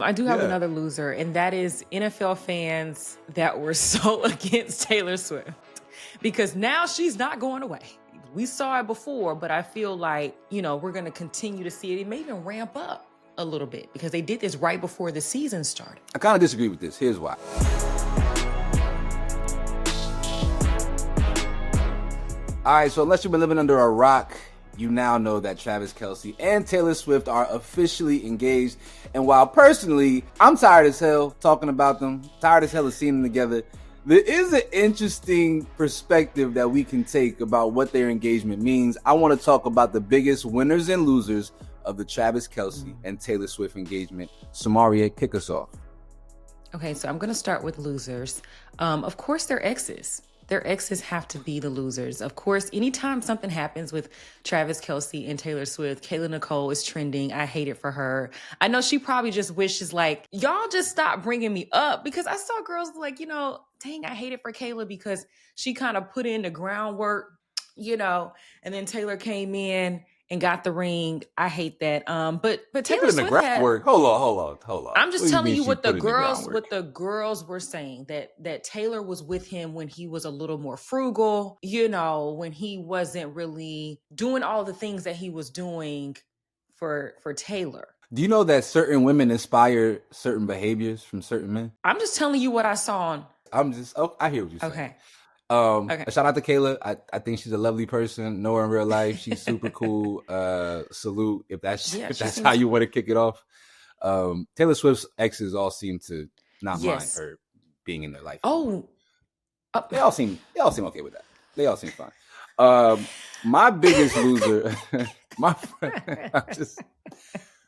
I do have Yeah. another loser, and that is NFL fans that were so against Taylor Swift because now she's not going away. We saw it before, but I feel like, we're going to continue to see it. It may even ramp up a little bit because they did this right before the season started. I kind of disagree with this. Here's why. All right, so unless you've been living under a rock, you now know that Travis Kelce and Taylor Swift are officially engaged. And while personally, I'm tired as hell talking about them, tired as hell of seeing them together, there is an interesting perspective that we can take about what their engagement means. I want to talk about the biggest winners and losers of the Travis Kelce and Taylor Swift engagement. Samaria, kick us off. Okay, so I'm going to start with losers. Of course, they're exes. Their exes have to be the losers. Of course, anytime something happens with Travis Kelce and Taylor Swift, Kayla Nicole is trending. I hate it for her. I know she probably just wishes like, y'all just stop bringing me up, because I saw girls like, dang, I hate it for Kayla because she kind of put in the groundwork, and then Taylor came in and got the ring. I hate that. But Taylor Swift had. Hold on. I'm just telling you what the groundwork? girls were saying, that Taylor was with him when he was a little more frugal, when he wasn't really doing all the things that he was doing for Taylor. Do you know that certain women inspire certain behaviors from certain men? I'm just telling you what I saw on. I hear what you're saying. Okay. Okay. Shout out to Kayla. I think she's a lovely person. Know her in real life. She's super cool. Salute if that's how you want to kick it off. Taylor Swift's exes all seem to not mind her being in their life. They all seem okay with that. They all seem fine. My biggest loser,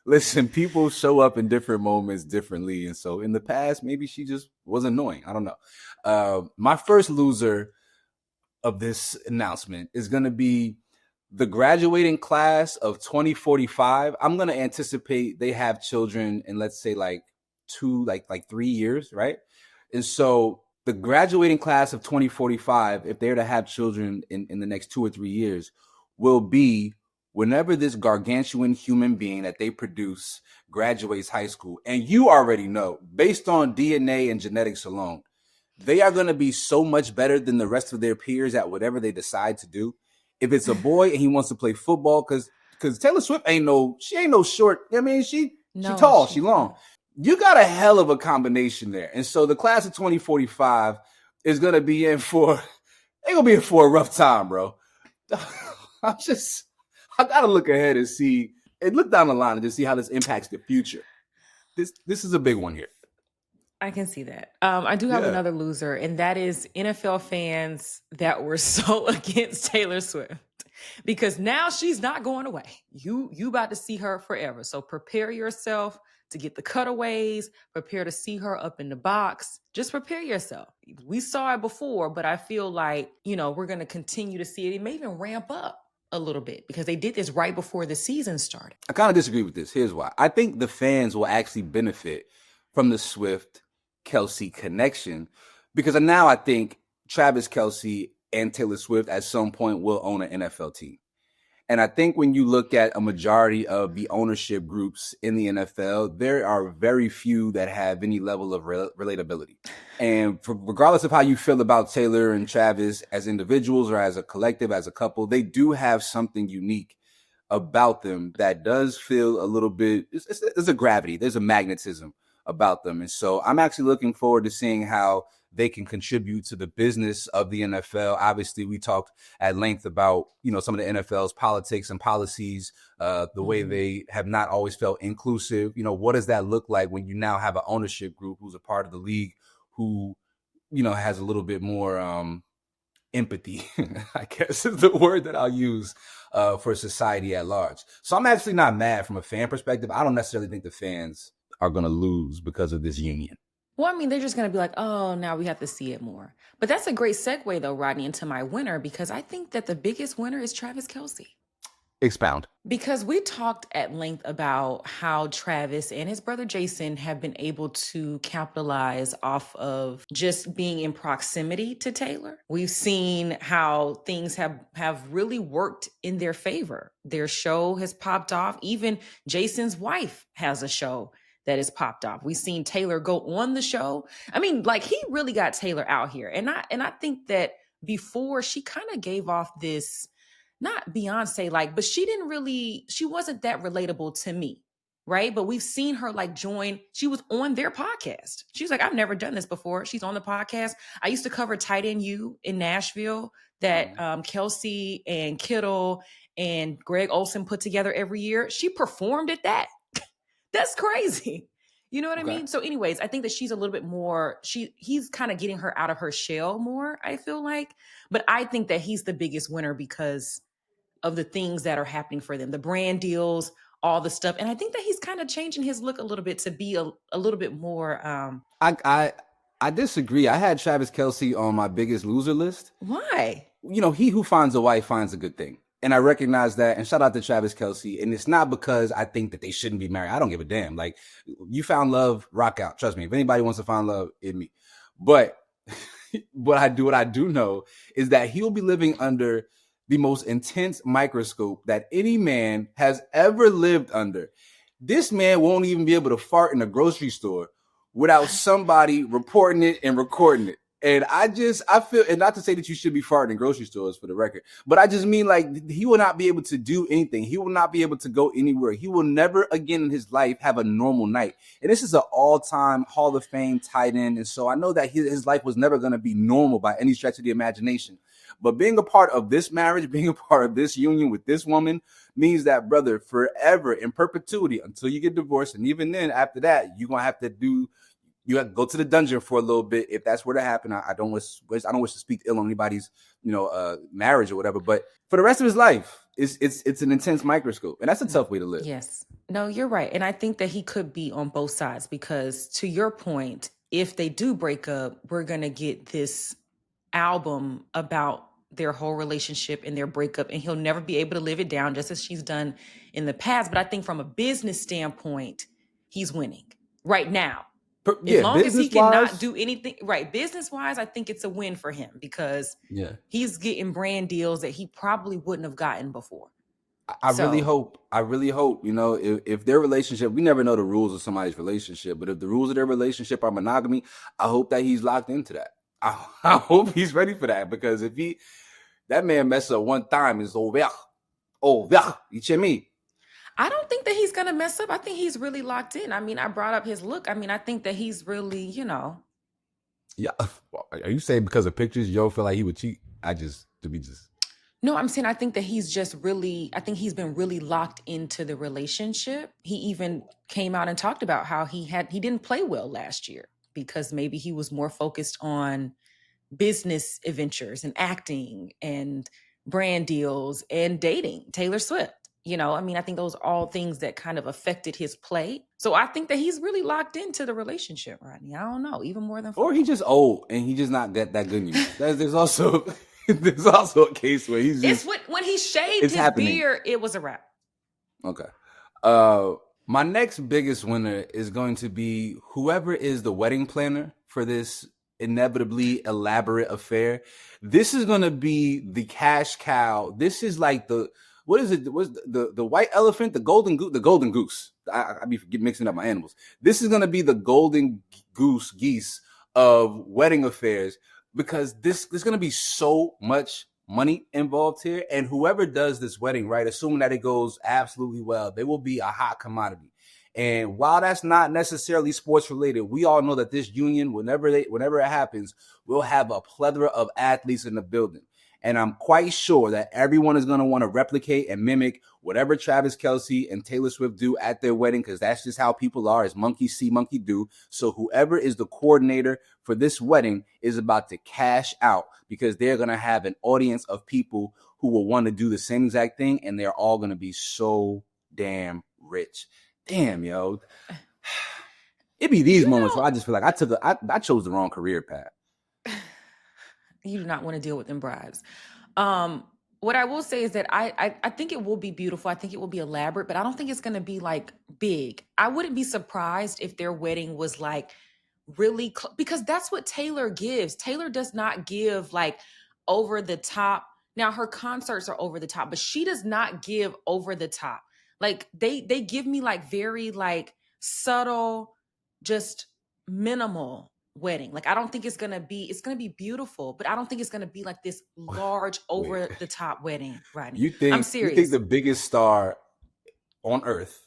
listen, people show up in different moments differently. And so in the past, maybe she just was annoying. I don't know. My first loser of this announcement is going to be the graduating class of 2045. I'm going to anticipate they have children in, let's say, like 3 years, right? And so the graduating class of 2045, if they're to have children in the next 2 or 3 years, will be whenever this gargantuan human being that they produce graduates high school. And you already know, based on DNA and genetics alone, they are going to be so much better than the rest of their peers at whatever they decide to do. If it's a boy and he wants to play football, because Taylor Swift ain't no short. I mean, she tall, she long. You got a hell of a combination there. And so the class of 2045 is going to be in for a rough time, bro. I got to look ahead and see, and look down the line and just see how this impacts the future. This is a big one here. I can see that. I do have another loser, and that is NFL fans that were so against Taylor Swift because now she's not going away. You about to see her forever. So prepare yourself to get the cutaways, prepare to see her up in the box. Just prepare yourself. We saw it before, but I feel like, we're going to continue to see it. It may even ramp up a little bit because they did this right before the season started. I kind of disagree with this. Here's why. I think the fans will actually benefit from the Swift Kelce connection, because now I think Travis Kelce and Taylor Swift at some point will own an NFL team. And I think when you look at a majority of the ownership groups in the NFL, there are very few that have any level of relatability. And regardless of how you feel about Taylor and Travis as individuals or as a collective, as a couple, they do have something unique about them that does feel a little bit, there's a gravity, there's a magnetism about them. And so I'm actually looking forward to seeing how they can contribute to the business of the NFL. Obviously, we talked at length about, some of the NFL's politics and policies, the way they have not always felt inclusive. What does that look like when you now have an ownership group who's a part of the league who, has a little bit more empathy, I guess is the word that I'll use for society at large. So I'm actually not mad from a fan perspective. I don't necessarily think the fans are going to lose because of this union. Well, I mean, they're just going to be like, oh, now we have to see it more. But that's a great segue, though, Rodney, into my winner, because I think that the biggest winner is Travis Kelce. Expound. Because we talked at length about how Travis and his brother Jason have been able to capitalize off of just being in proximity to Taylor. We've seen how things have really worked in their favor. Their show has popped off. Even Jason's wife has a show that has popped off. We've seen Taylor go on the show. I mean, like he really got Taylor out here. And I think that before she kind of gave off this, not Beyonce like, but she wasn't that relatable to me. Right. But we've seen her like join, she was on their podcast. She's like, I've never done this before. She's on the podcast. I used to cover Tight End U in Nashville that Kelce and Kittle and Greg Olson put together every year. She performed at that. That's crazy. You know what I Okay. mean? So, anyways, I think that she's a little bit more, he's kind of getting her out of her shell more, I feel like. But I think that he's the biggest winner because of the things that are happening for them, the brand deals, all the stuff. And I think that he's kind of changing his look a little bit to be a little bit more I I I disagree. I had Travis Kelce on my biggest loser list. why? He who finds a wife finds a good thing. And I recognize that. And shout out to Travis Kelce. And it's not because I think that they shouldn't be married. I don't give a damn. Like, you found love, rock out. Trust me. If anybody wants to find love, it's me. But what I do know is that he'll be living under the most intense microscope that any man has ever lived under. This man won't even be able to fart in a grocery store without somebody reporting it and recording it. And I feel, and not to say that you should be farting in grocery stores for the record, but I just mean like he will not be able to do anything. He will not be able to go anywhere. He will never again in his life have a normal night. And this is an all-time Hall of Fame tight end. And so I know that his life was never going to be normal by any stretch of the imagination. But being a part of this marriage, being a part of this union with this woman means that, brother, forever in perpetuity until you get divorced. And even then, after that, you're going to have to go to the dungeon for a little bit if that's where to happen. I don't wish to speak ill on anybody's, marriage or whatever. But for the rest of his life, it's an intense microscope. And that's a tough way to live. Yes. No, you're right. And I think that he could be on both sides because to your point, if they do break up, we're going to get this album about their whole relationship and their breakup, and he'll never be able to live it down just as she's done in the past. But I think from a business standpoint, he's winning right now. As long as he cannot do anything right business wise, I think it's a win for him because he's getting brand deals that he probably wouldn't have gotten before. I really hope, if their relationship, we never know the rules of somebody's relationship, but if the rules of their relationship are monogamy, I hope that he's locked into that. I hope he's ready for that because if that man messes up one time, it's over. You check me. I don't think that he's going to mess up. I think he's really locked in. I mean, I brought up his look. I mean, I think that he's really, Yeah. Are you saying because of pictures, you don't feel like he would cheat? No, I'm saying I think that he's just really, I think he's been really locked into the relationship. He even came out and talked about how he didn't play well last year because maybe he was more focused on business adventures and acting and brand deals and dating Taylor Swift. I mean, I think those are all things that kind of affected his play. So I think that he's really locked into the relationship, Rodney. I don't know, even more than football. Or he's just old and he just not that good anymore. There's also a case where he's just... when he shaved his beard, it was a wrap. Okay. My next biggest winner is going to be whoever is the wedding planner for this inevitably elaborate affair. This is going to be the cash cow. This is like what is it? What's the white elephant? The golden goose? The golden goose. I be mixing up my animals. This is going to be the golden geese of wedding affairs because there's going to be so much money involved here. And whoever does this wedding, right, assuming that it goes absolutely well, they will be a hot commodity. And while that's not necessarily sports related, we all know that this union, whenever it happens, will have a plethora of athletes in the building. And I'm quite sure that everyone is going to want to replicate and mimic whatever Travis Kelce and Taylor Swift do at their wedding, because that's just how people are, as monkey see, monkey do. So whoever is the coordinator for this wedding is about to cash out because they're going to have an audience of people who will want to do the same exact thing. And they're all going to be so damn rich. Damn, yo. It be these moments where I just feel like I chose the wrong career path. You do not want to deal with them brides. What I will say is that I think it will be beautiful. I think it will be elaborate, but I don't think it's going to be like big. I wouldn't be surprised if their wedding was like really because that's what Taylor gives. Taylor does not give like over the top. Now her concerts are over the top, but she does not give over the top. Like they give me like very like subtle, just minimal wedding. Like, I don't think it's going to be beautiful, but I don't think it's going to be like this large Wait, over the top wedding, Rodney. you I'm think serious. the biggest star on earth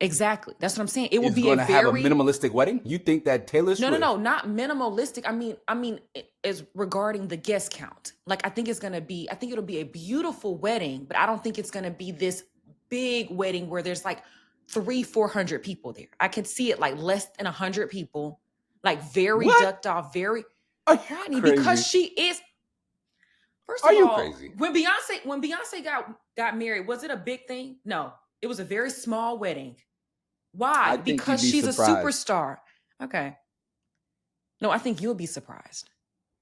Exactly. That's what I'm saying. It will is be a going to have a very minimalistic wedding? You think that Taylor no, Swift? not minimalistic. I mean, is regarding the guest count. Like, I think it'll be a beautiful wedding, but I don't think it's gonna be this big wedding where there's like 400 people there. I can see it like less than 100 people, like very What? ducked off, very Are you Rodney, because crazy? she is. First Are of you all, crazy? when Beyonce got married, was it a big thing? No, it was a very small wedding. I Why? think you'd Because be she's a surprised. superstar. Okay. No, I think you'll be surprised.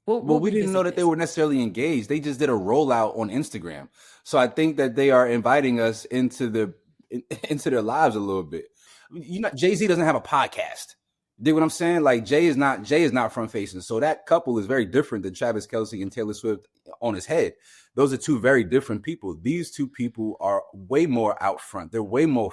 We'll Well, we'll we didn't know revisit that they this. were necessarily engaged. They just did a rollout on Instagram. So I think that they are inviting us into their lives a little bit. You know, Jay-Z doesn't have a podcast. Dig what I'm saying? Like Jay is not front facing. So that couple is very different than Travis Kelce and Taylor Swift on his head. Those are two very different people. These two people are way more out front. They're way more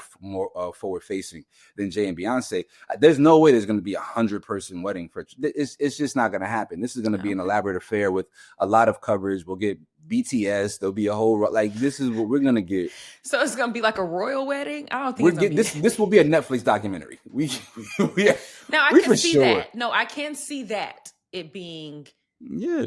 forward facing than Jay and Beyonce. There's no way there's going to be 100-person wedding for it's just not going to happen. This is going to be an Okay. elaborate affair with a lot of coverage. We'll get BTS. There'll be a whole like this is what we're going to get. So it's gonna be like a royal wedding? I don't think We're it's gonna get be this. that. This will be a Netflix documentary. We Now I we can for see sure. that. No, I can see that it being, Yeah.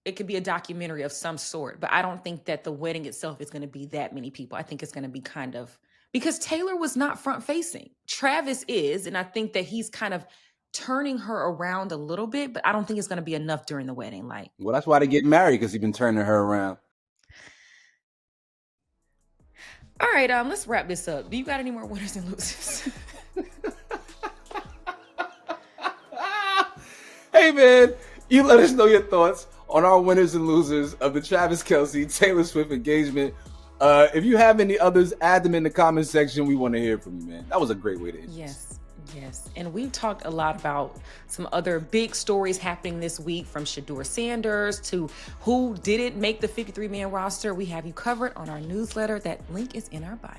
it could be a documentary of some sort, but I don't think that the wedding itself is gonna be that many people. I think it's gonna be kind of because Taylor was not front facing. Travis is, and I think that he's kind of turning her around a little bit, but I don't think it's gonna be enough during the wedding. Like, Well, that's why they get married because he's been turning her around. all right, let's wrap this up. Do you got any more winners and losers? Hey man, you let us know your thoughts on our winners and losers of the Travis Kelce Taylor Swift engagement. If you have any others, add them in the comment section. We want to hear from you, man. That was a great way to end this. Yes. And we've talked a lot about some other big stories happening this week, from Shador Sanders to who didn't make the 53-man roster. We have you covered on our newsletter. That link is in our bio.